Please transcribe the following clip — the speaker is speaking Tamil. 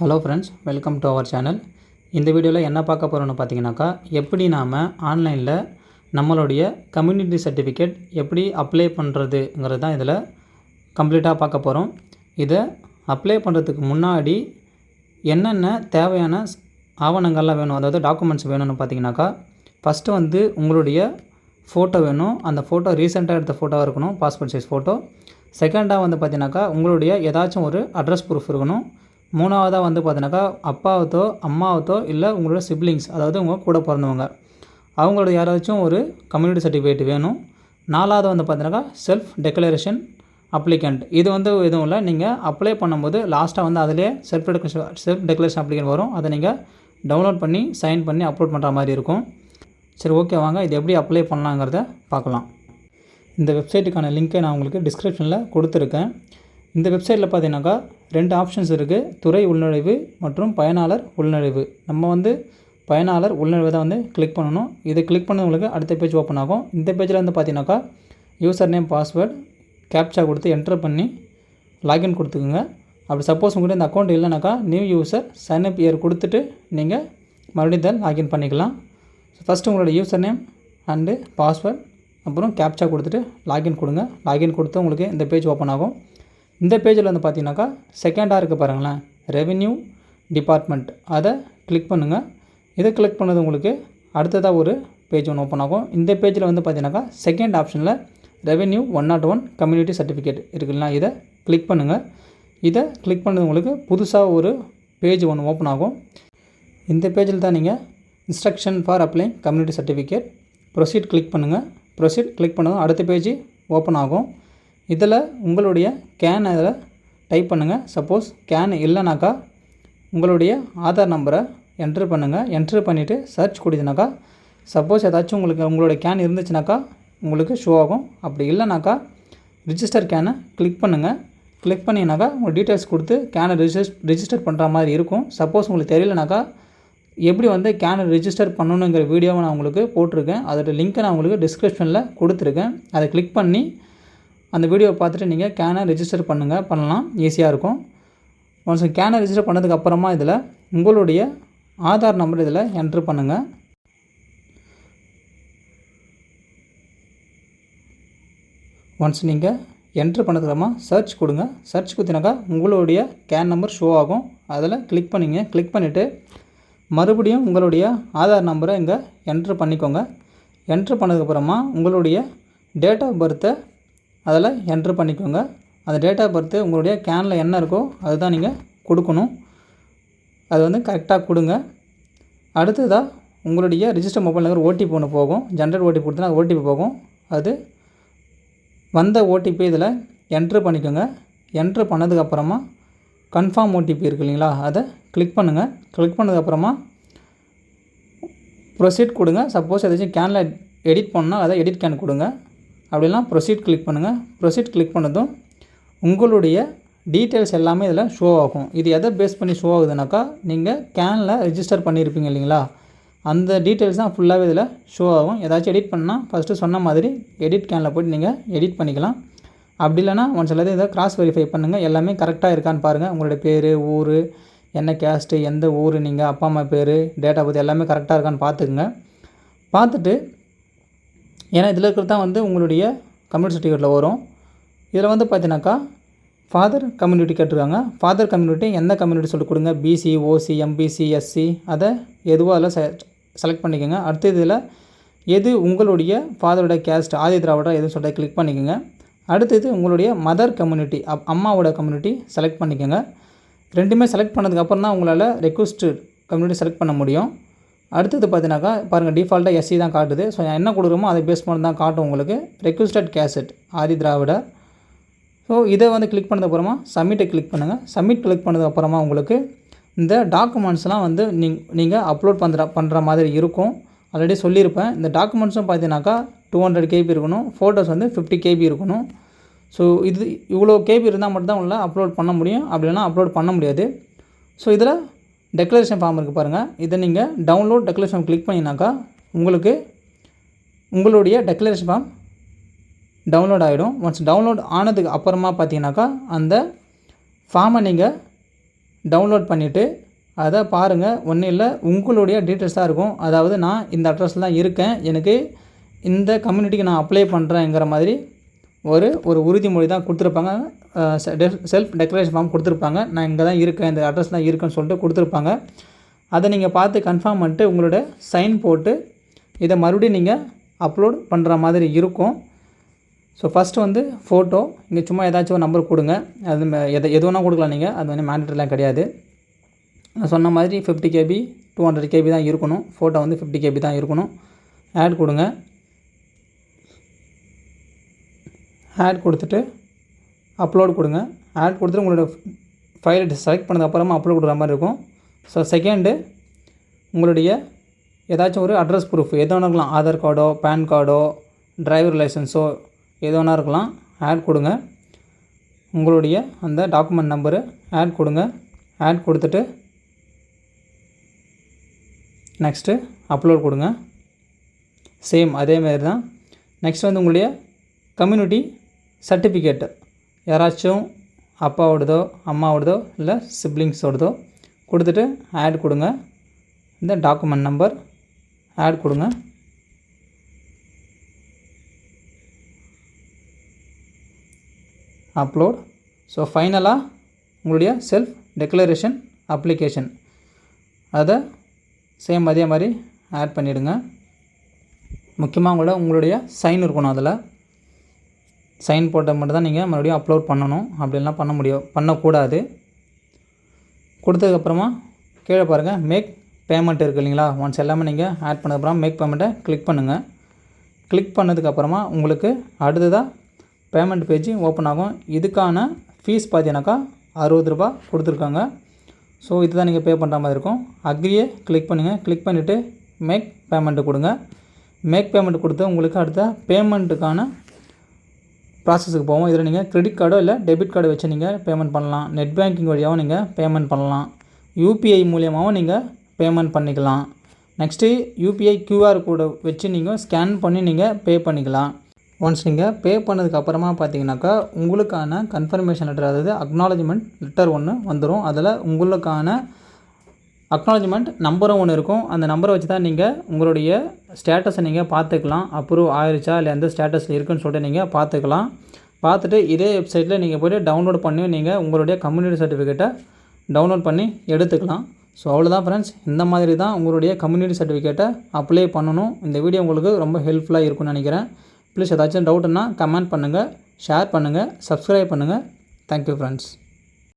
Hello friends, welcome to our channel. இந்த வீடியோவில் என்ன பார்க்க போகிறோன்னு பார்த்தீங்கன்னாக்கா, எப்படி நாம் ஆன்லைனில் நம்மளுடைய கம்யூனிட்டி சர்டிஃபிகேட் எப்படி அப்ளை பண்ணுறதுங்கிறது தான் இதில் கம்ப்ளீட்டாக பார்க்க போகிறோம். இதை அப்ளை பண்ணுறதுக்கு முன்னாடி என்னென்ன தேவையான ஆவணங்கள்லாம் வேணும், அதாவது டாக்குமெண்ட்ஸ் வேணும்னு பார்த்தீங்கன்னாக்கா, ஃபஸ்ட்டு உங்களுடைய ஃபோட்டோ வேணும். அந்த ஃபோட்டோ ரீசெண்டாக எடுத்த ஃபோட்டோவாக இருக்கணும், பாஸ்போர்ட் சைஸ் ஃபோட்டோ. செகண்டாக பார்த்தீங்கன்னாக்கா, உங்களுடைய ஏதாச்சும் ஒரு அட்ரஸ் ப்ரூஃப் இருக்கணும். மூணாவதாக பார்த்தீங்கன்னாக்கா, அப்பாவத்தோ அம்மாவத்தோ இல்லை உங்களோட சிப்ளிங்ஸ், அதாவது உங்கள் கூட பிறந்தவங்க, அவங்களோட யாராச்சும் ஒரு கம்யூனிட்டி சர்டிஃபிகேட் வேணும். நாலாவது பார்த்தீங்கன்னாக்கா, செல்ஃப் டெக்ளரேஷன் அப்ளிகண்ட். இது எதுவும் இல்லை, நீங்கள் அப்ளை பண்ணும்போது லாஸ்ட்டாக அதிலே செல்ஃப் டெக்ளரேஷன் அப்ளிகண்ட் வரும். அதை நீங்கள் டவுன்லோட் பண்ணி சைன் பண்ணி அப்லோட் பண்ணுற மாதிரி இருக்கும். சரி, ஓகே, வாங்க இது எப்படி அப்ளை பண்ணலாங்கிறத பார்க்கலாம். இந்த வெப்சைட்டுக்கான லிங்க்கை நான் உங்களுக்கு டிஸ்கிரிப்ஷனில் கொடுத்துருக்கேன். இந்த வெப்சைட்டில் பார்த்தீங்கன்னாக்கா 2 ஆப்ஷன்ஸ் இருக்குது, துறை உள்நுழைவு மற்றும் பயனாளர் உள்நுழைவு. நம்ம பயனாளர் உள்நுழைவு தான் கிளிக் பண்ணணும். இதை கிளிக் பண்ணவங்களுக்கு அடுத்த பேஜ் ஓப்பன் ஆகும். இந்த பேஜில் பார்த்தீங்கன்னாக்கா, யூசர் நேம், பாஸ்வேர்டு, கேப்சா கொடுத்து என்ட்ரு பண்ணி லாகின் கொடுத்துக்குங்க. அப்படி சப்போஸ் உங்கள்கிட்ட இந்த அக்கௌண்ட் இல்லைனாக்கா, நியூ யூசர் சைன்அப் இயர் கொடுத்துட்டு நீங்கள் மறுபடியும் தான் லாகின் பண்ணிக்கலாம். ஃபஸ்ட்டு உங்களோட யூசர் நேம் அண்டு பாஸ்வேர்ட் அப்புறம் கேப்சா கொடுத்துட்டு லாகின் கொடுங்க. லாகின் கொடுத்து உங்களுக்கு இந்த பேஜ் ஓப்பன் ஆகும். இந்த பேஜில் பார்த்தீங்கன்னாக்கா, செகண்டாக இருக்குது பாருங்களேன், ரெவென்யூ டிபார்ட்மெண்ட், அதை கிளிக் பண்ணுங்கள். இதை கிளிக் பண்ணது உங்களுக்கு அடுத்ததாக ஒரு பேஜ் ஒன்று ஓப்பன் ஆகும். இந்த பேஜில் பார்த்தீங்கன்னாக்கா, செகண்ட் ஆப்ஷனில் ரெவென்யூ 101 கம்யூனிட்டி சர்டிஃபிகேட் இருக்குங்களா, இதை கிளிக் பண்ணுங்கள். இதை கிளிக் பண்ணது உங்களுக்கு புதுசாக ஒரு பேஜ் ஒன்று ஓப்பன் ஆகும். இந்த பேஜில் தான் நீங்கள் instruction for அப்ளைங் community certificate proceed click பண்ணுங்கள். ப்ரொசீட் கிளிக் பண்ணதும் அடுத்த பேஜ் ஓப்பன் ஆகும். இதில் உங்களுடைய கேன் அதில் டைப் பண்ணுங்கள். சப்போஸ் கேன் இல்லைனாக்கா உங்களுடைய ஆதார் நம்பரை என்ட்ரு பண்ணுங்கள். என்ட்ரு பண்ணிவிட்டு சர்ச் கொடுத்தீங்கனாக்கா, சப்போஸ் ஏதாச்சும் உங்களுடைய கேன் இருந்துச்சுனாக்கா உங்களுக்கு ஷோ ஆகும். அப்படி இல்லைனாக்கா ரிஜிஸ்டர் கேனை கிளிக் பண்ணுங்கள். கிளிக் பண்ணிங்கனாக்கா உங்கள் டீட்டெயில்ஸ் கொடுத்து கேனை ரிஜிஸ்டர் பண்ணுற மாதிரி இருக்கும். சப்போஸ் உங்களுக்கு தெரியலனாக்கா எப்படி கேனை ரிஜிஸ்டர் பண்ணணுங்கிற வீடியோவை நான் உங்களுக்கு போட்டிருக்கேன். அதோட லிங்க்கை நான் உங்களுக்கு டிஸ்கிரிப்ஷனில் கொடுத்துருக்கேன். அதை கிளிக் பண்ணி அந்த வீடியோவை பார்த்துட்டு நீங்கள் கேனை ரிஜிஸ்டர் பண்ணலாம், ஈஸியாக இருக்கும். ஒன்ஸ் கேனை ரிஜிஸ்டர் பண்ணதுக்கப்புறமா இதில் உங்களுடைய ஆதார் நம்பர் இதில் என்ட்ரு பண்ணுங்கள். ஒன்ஸ் நீங்கள் என்ட்ரு பண்ணதுக்கப்புறமா சர்ச் கொடுங்க. சர்ச் கொடுத்தீங்கன்னாக்கா உங்களுடைய கேன் நம்பர் ஷோ ஆகும். அதில் கிளிக் பண்ணிங்க. கிளிக் பண்ணிவிட்டு மறுபடியும் உங்களுடைய ஆதார் நம்பரை இங்கே என்ட்ரு பண்ணிக்கோங்க. என்ட்ரு பண்ணதுக்கப்புறமா உங்களுடைய டேட் ஆஃப் பர்த்தை அதில் என்ட்ரு பண்ணிக்கோங்க. அந்த டேட் ஆஃப் பர்த்து உங்களுடைய கேனில் என்ன இருக்கோ அதுதான் நீங்கள் கொடுக்கணும். அது கரெக்டாக கொடுங்க. அடுத்ததாக உங்களுடைய ரிஜிஸ்டர் மொபைல் நம்பர் ஓடிபி ஒன்று போகும். ஜென்ரேட் ஓடிபி கொடுத்தனா அது ஓடிபி போகும். அது வந்த ஓடிபி இதில் என்ட்ரு பண்ணிக்கோங்க. என்ட்ரு பண்ணதுக்கப்புறமா கன்ஃபார்ம் ஓடிபி இருக்குது இல்லைங்களா, அதை கிளிக் பண்ணுங்கள். கிளிக் பண்ணதுக்கப்புறமா ப்ரொசீட் கொடுங்க. சப்போஸ் ஏதாச்சும் கேனில் எடிட் பண்ணால் அதை எடிட் கேன் கொடுங்க. அப்படிலாம் ப்ரொசீட் கிளிக் பண்ணுங்கள். ப்ரொசீட் கிளிக் பண்ணதும் உங்களுடைய டீட்டெயில்ஸ் எல்லாமே இதில் ஷோ ஆகும். இது எதை பேஸ் பண்ணி ஷோ ஆகுதுனாக்கா, நீங்கள் கேனில் ரிஜிஸ்டர் பண்ணியிருப்பீங்க இல்லைங்களா, அந்த டீட்டெயில்ஸ் தான் ஃபுல்லாகவே இதில் ஷோ ஆகும். ஏதாச்சும் எடிட் பண்ணால் ஃபஸ்ட்டு சொன்ன மாதிரி எடிட் கேனில் போய்ட்டு நீங்கள் எடிட் பண்ணிக்கலாம். அப்படி இல்லைனா ஒன்ஸ் எல்லாத்தையும் இதை கிராஸ் வெரிஃபை பண்ணுங்கள். எல்லாமே கரெக்டாக இருக்கான்னு பாருங்கள். உங்களுடைய பேர், ஊர், என்ன கேஸ்ட்டு, எந்த ஊர், நீங்கள் அப்பா அம்மா பேர், டேட் ஆஃப் பர்த் எல்லாமே கரெக்டாக இருக்கான்னு பார்த்துக்குங்க. பார்த்துட்டு, ஏன்னா இதில் இருக்கிறது தான் உங்களுடைய கம்யூனிட்டி சர்டிஃபிகேட்டில் வரும். இதில் பார்த்தீங்கன்னாக்கா ஃபாதர் கம்யூனிட்டி கேட்டிருக்காங்க. ஃபாதர் கம்யூனிட்டி எந்த கம்யூனிட்டி சொல்லிட்டு கொடுங்க. பிசி, ஓசி, எம்பிசி, எஸ்சி, அதை எதுவோ அதில் செலக்ட் பண்ணிக்கோங்க. அடுத்த இதில் எது உங்களுடைய ஃபாதரோட கேஸ்ட், ஆதி திராவிடா எதுவும் சொல்லிட்டு கிளிக் பண்ணிக்கோங்க. அடுத்தது உங்களுடைய மதர் கம்யூனிட்டி, அம்மாவோட கம்யூனிட்டி செலக்ட் பண்ணிக்கோங்க. ரெண்டுமே செலக்ட் பண்ணதுக்கப்புறம் தான் உங்களால் ரெக்வஸ்ட் கம்யூனிட்டி செலக்ட் பண்ண முடியும். அடுத்தது பார்த்தீங்கன்னாக்கா பாருங்கள், டிஃபால்ட்டாக எஸ்சி தான் காட்டுது. ஸோ என்ன கொடுக்குறோமோ அதை பேஸ் பண்ணி தான் காட்டும் உங்களுக்கு. Requested cassette Adi Dravida. So இதை கிளிக் பண்ணதுக்கப்புறமா சப்மிட்டை கிளிக் பண்ணுங்கள். சப்மிட் கிளிக் பண்ணதுக்கப்புறமா உங்களுக்கு இந்த டாக்குமெண்ட்ஸ்லாம் நீங்கள் அப்லோட் பண்ணுற மாதிரி இருக்கும். ஆல்ரெடி சொல்லியிருப்பேன். இந்த டாக்குமெண்ட்ஸும் பார்த்தீங்கன்னாக்கா 200 KB இருக்கணும். ஃபோட்டோஸ் 50 KB இருக்கணும். ஸோ இது இவ்வளோ KB இருந்தால் மட்டும்தான் உங்களால் அப்லோட் பண்ண முடியும். அப்படி இல்லைனா அப்லோட் பண்ண முடியாது. ஸோ இதில் டெக்ளரேஷன் ஃபார்ம் இருக்குது பாருங்கள். இதை நீங்கள் டவுன்லோட் டெக்ளரேஷன் ஃபார்ம் கிளிக் பண்ணிங்கனாக்கா உங்களுக்கு உங்களுடைய டெக்ளரேஷன் ஃபார்ம் டவுன்லோட் ஆகிடும். ஒன்ஸ் டவுன்லோட் ஆனதுக்கு அப்புறமா பார்த்தீங்கன்னாக்கா அந்த ஃபார்மை நீங்கள் டவுன்லோட் பண்ணிவிட்டு அதை பாருங்கள். ஒன்றும் இல்லை, உங்களுடைய டீட்டெயில்ஸ் தான் இருக்கும். அதாவது நான் இந்த அட்ரஸில் தான் இருக்கேன், எனக்கு இந்த கம்யூனிட்டிக்கு நான் அப்ளை பண்ணுறேங்கிற மாதிரி ஒரு உறுதிமொழி தான் கொடுத்துருப்பாங்க. செல்ஃப் டெக்ளரேஷன் ஃபார்ம் கொடுத்துருப்பாங்க. நான் இங்கே தான் இருக்கேன், இந்த அட்ரஸ் தான் இருக்கேன்னு சொல்லிட்டு கொடுத்துருப்பாங்க. அதை நீங்கள் பார்த்து கன்ஃபார்ம் பண்ணிட்டு உங்களோட சைன் போட்டு இதை மறுபடியும் நீங்கள் அப்லோட் பண்ணுற மாதிரி இருக்கும். ஸோ ஃபஸ்ட்டு ஃபோட்டோ, இங்கே சும்மா ஏதாச்சும் ஒரு நம்பர் கொடுங்க. அது எது வேணால் கொடுக்கலாம் நீங்கள், அது மேண்டட்ரிலாம் கிடையாது. நான் சொன்ன மாதிரி 50 KB 200 KB தான் இருக்கணும். ஃபோட்டோ 50 KB தான் இருக்கணும். ஆட் கொடுங்க. ஆட் கொடுத்துட்டு அப்லோட் கொடுங்க. ஆட் கொடுத்துட்டு உங்களோட ஃபைலை செலக்ட் பண்ணதுக்கப்புறமா அப்லோட் கொடுக்குற மாதிரி இருக்கும். ஸோ செகண்டு, உங்களுடைய ஏதாச்சும் ஒரு அட்ரஸ் ப்ரூஃப் எது வேணா இருக்கலாம். ஆதார் கார்டோ, பேன் கார்டோ, டிரைவர் லைசன்ஸோ எது வேணா இருக்கலாம். ஆட் கொடுங்க. உங்களுடைய அந்த டாக்குமெண்ட் நம்பரு ஆட் கொடுங்க. ஆட் கொடுத்துட்டு நெக்ஸ்ட்டு அப்லோட் கொடுங்க. சேம் அதேமாரி தான். நெக்ஸ்ட் உங்களுடைய கம்யூனிட்டி சர்டிஃபிகேட்டு யாராச்சும் அப்பாவோடதோ அம்மாவோடதோ இல்லை சிப்ளிங்ஸோடதோ கொடுத்துட்டு ஆட் கொடுங்க. இந்த டாக்குமெண்ட் நம்பர் ஆட் கொடுங்க. அப்லோட். ஸோ ஃபைனலாக உங்களுடைய செல்ஃப் டெக்ளரேஷன் அப்ளிகேஷன் அதை சேம் அதே மாதிரி ஆட் பண்ணிவிடுங்க. முக்கியமாக உங்களுடைய சைன் இருக்கணும். அதில் சைன் போட்டால் மட்டும் தான் நீங்கள் மறுபடியும் அப்லோட் பண்ணணும். அப்படிலாம் பண்ணக்கூடாது. கொடுத்ததுக்கப்புறமா கீழே பாருங்கள் மேக் பேமெண்ட் இருக்குது இல்லைங்களா. ஒன்ஸ் எல்லாமே நீங்கள் ஆட் பண்ணதுக்கப்புறம் மேக் பேமெண்ட்டை கிளிக் பண்ணுங்கள். கிளிக் பண்ணதுக்கப்புறமா உங்களுக்கு அடுத்ததாக பேமெண்ட் பேஜ் ஓப்பன் ஆகும். இதுக்கான ஃபீஸ் பார்த்தீங்கன்னாக்கா 60 ரூபா கொடுத்துருக்காங்க. ஸோ இதுதான் நீங்கள் பே பண்ணுற மாதிரி இருக்கும். அக்ரியை கிளிக் பண்ணுங்கள். கிளிக் பண்ணிவிட்டு மேக் பேமெண்ட்டு கொடுங்க. மேக் பேமெண்ட் கொடுத்து உங்களுக்கு அடுத்த பேமெண்ட்டுக்கான ப்ராசஸுக்கு போவோம். இதில் நீங்கள் கிரெடிட் கார்டோ இல்லை டெபிட் கார்டை வச்சு நீங்கள் பேமெண்ட் பண்ணலாம். நெட் பேங்கிங் வழியாகவும் நீங்கள் பேமெண்ட் பண்ணலாம். UPI மூலியமாகவும் நீங்கள் பேமெண்ட் பண்ணிக்கலாம். நெக்ஸ்ட்டு UPI QR கோடை வச்சு நீங்கள் ஸ்கேன் பண்ணி நீங்கள் பே பண்ணிக்கலாம். ஒன்ஸ் நீங்கள் பே பண்ணதுக்கப்புறமா பார்த்தீங்கன்னாக்கா உங்களுக்கான கன்ஃபர்மேஷன் லெட்டர், அதாவது அக்னாலஜ்மெண்ட் லெட்டர் ஒன்று வந்துடும். அதில் உங்களுக்கான அக்னாலஜ்மெண்ட் நம்பரும் ஒன்று இருக்கும். அந்த நம்பரை வச்சு தான் நீங்கள் உங்களுடைய ஸ்டேட்டஸை நீங்கள் பார்த்துக்கலாம். அப்ரூவ் ஆயிடுச்சா இல்லை எந்த ஸ்டேட்டஸில் இருக்குதுன்னு சொல்லிட்டு நீங்கள் பார்த்துக்கலாம். பார்த்துட்டு இதே வெப்சைட்டில் நீங்கள் போய்ட்டு டவுன்லோட் பண்ணி நீங்கள் உங்களுடைய கம்யூனிட்டி சர்டிஃபிகேட்டை டவுன்லோட் பண்ணி எடுத்துக்கலாம். ஸோ அவ்வளோதான் ஃப்ரெண்ட்ஸ். இந்த மாதிரி தான் உங்களுடைய கம்யூனிட்டி சர்டிஃபிகேட்டை அப்ளை பண்ணணும். இந்த வீடியோ உங்களுக்கு ரொம்ப ஹெல்ப்ஃபுல்லாக இருக்கும்னு நினைக்கிறேன். ப்ளீஸ் ஏதாச்சும் டவுட்டுன்னா கமெண்ட் பண்ணுங்கள், ஷேர் பண்ணுங்கள், சப்ஸ்கிரைப் பண்ணுங்கள். Thank you friends.